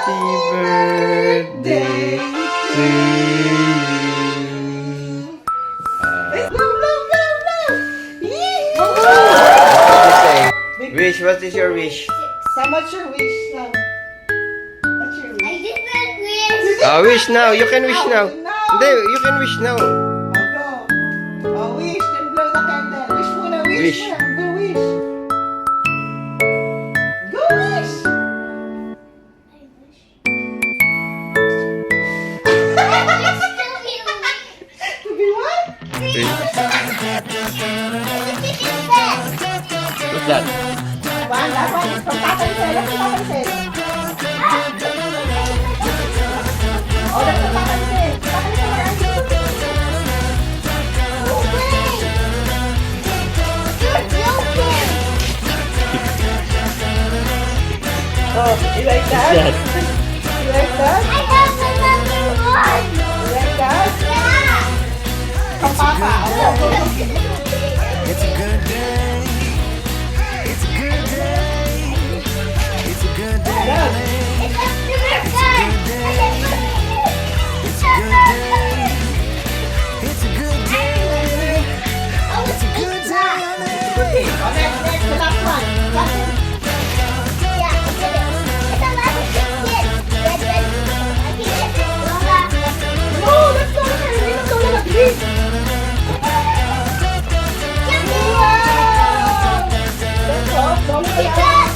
birthday to you. Wish, what is your wish? So much your wish now. What's your wish? I didn't wish. Wish now. You can wish now. No. Hindi, you can wish now. Go. Wish, then blow the candle. Wish muna, wish. Wish. Muna. Go wish. Go wish. To be what? What's that? One, that one is from Tata Lisel. That's from Tata Lisel. Oh, that's from Tata Lisel. Tata Lisel, where are you? Oh, you like that? You like that? I have another one. You like that? Yeah. From Papa. Oh, It's a good day. It's a good day. It's a good day. yeah. It's a super good. It's a good day. It's a good day. Oh, It's a good day. Oh, next, the last one. Last one. yeah, I did it. It's a lot of shit. Red, red. I think it's Lola. No, that's not her. We don't know that please. Wow. That's all. Don't say that.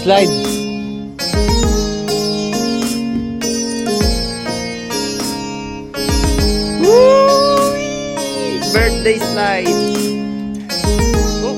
Slide. Woo! Birthday slide. Oh.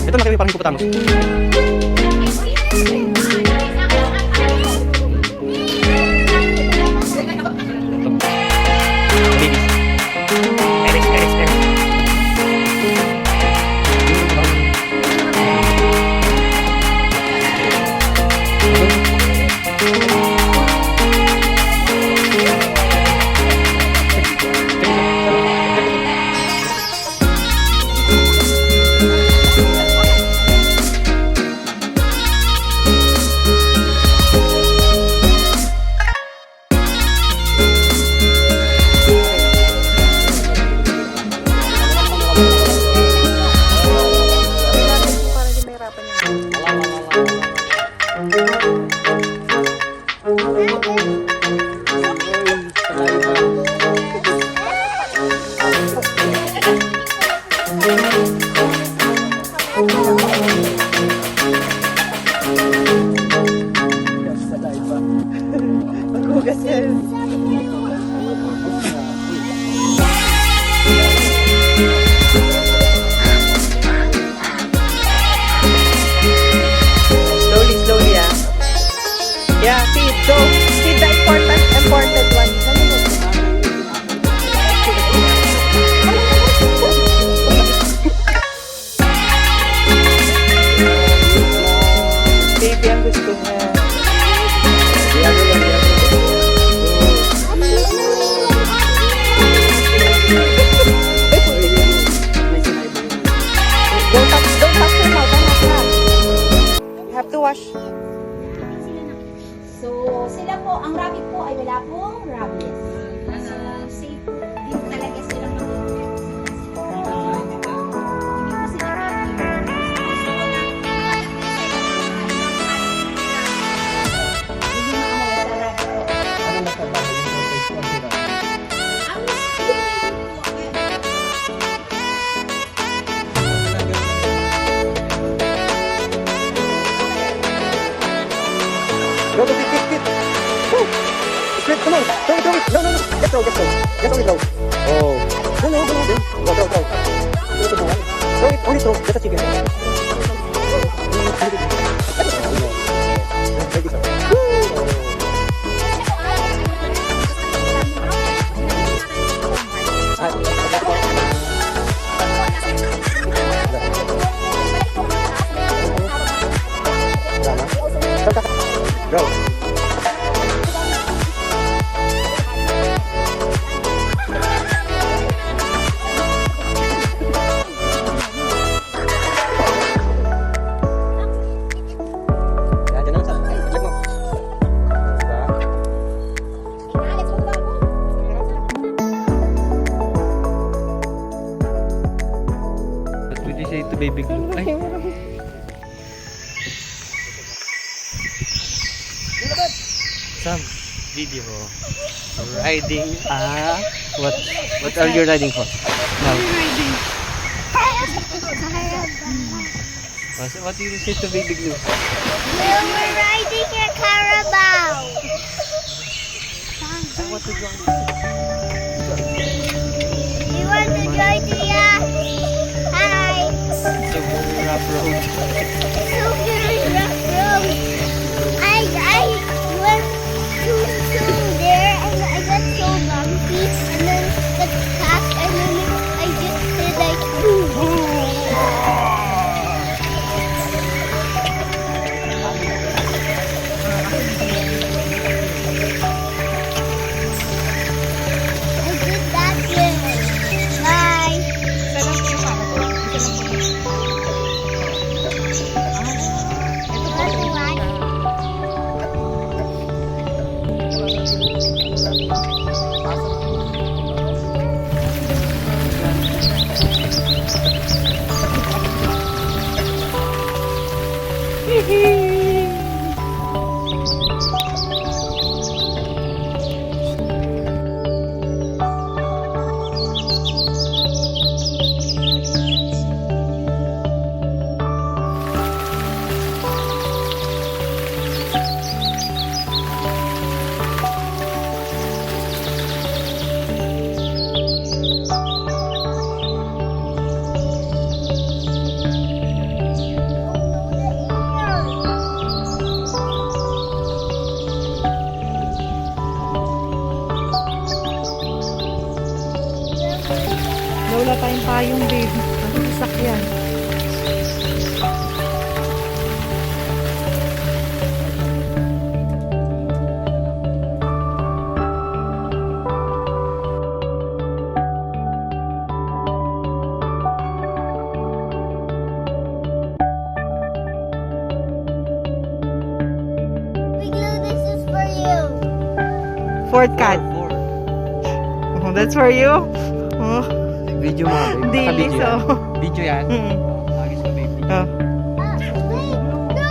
Ito na kayo parang hippopotamus. Come on. Throw it. No. Just throw. Just only throw. Oh. No. Go. Throw. Throw it. Only throw. Just a chicken. Go. Diyan lang sa. Check mo. Diba? What would you say to baby glue? Ay. Some video riding what are you riding for? Now. What do you say to baby glue? We're riding a Carabao. What to join? You want to join Tia? Hi. So rough road. So very rough road. I went too soon there and I got so bumpy and then got stuck and then I just did like I did that good. Bye. That's one. Wala tayong payong, baby. Ano sasakyan? Big Lou, this is for you. Ford Cat. Oh, that's for you? Oh. Video mo, baby. Daily, Naka-video yan. so. Video yan. Mm. Lagis ka, baby. Oh. Wait, no!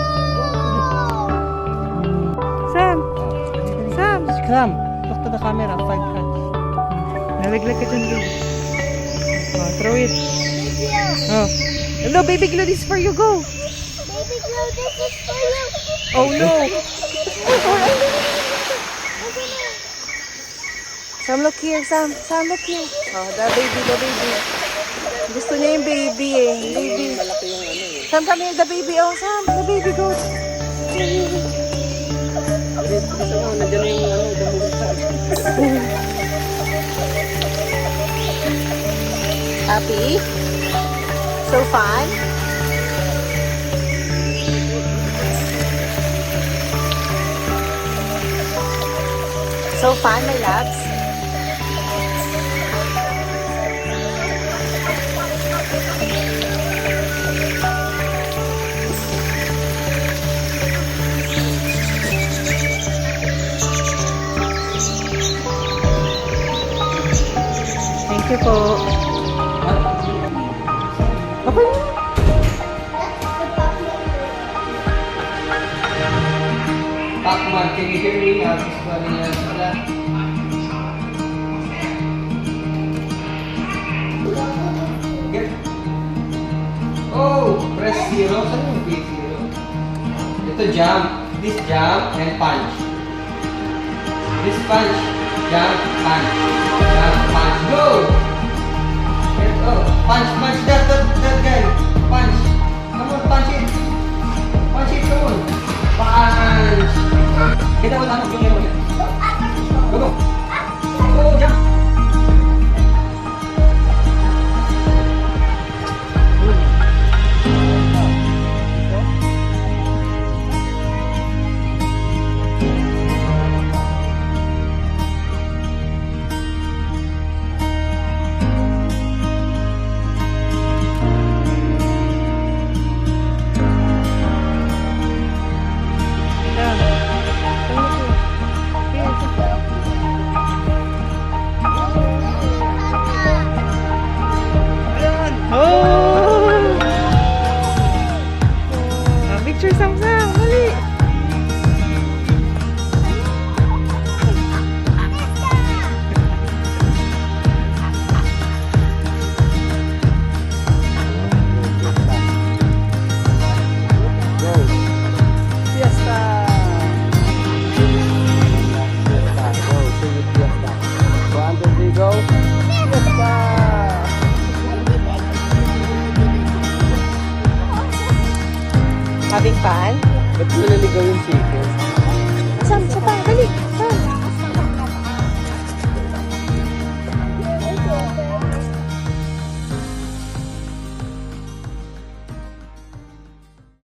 Sam! Sam! Sam, look to the camera. 5 hands. Nalaglag ka dyan, baby. Oh, throw it. Thank you. Oh. Hello, baby glue, this is for you. Go! Baby Lou, this is for you. Oh, no! Sam, look here, Sam. Sam, look here. Oh, the baby. Gusto niya yung baby eh. Baby. Sam, come here, the baby. Oh, Sam, the baby goes. Gusto mo, nandiyan yung Happy? So fun? So fun, my loves? Thank you po. Okay na. Pacman, can you hear me? Gusto ko niya sila. Oh, press 0. Saan yung big 0? Ito jump. This jump and punch. This punch. Jump, punch. Jump, punch. Go! Go. Punch, punch that guy. Punch. Come on, punch it. Punch it, come on. Punch. Kita mo tanong yung meron. Go, go. Go, jump. Oh! Picture Samsung, mali. Go. Fiesta. Fiesta. Go. Sing it, Fiesta. 1, 2, 3, go. Fiesta. Having fun? Ba't mo naligaw yung chicken?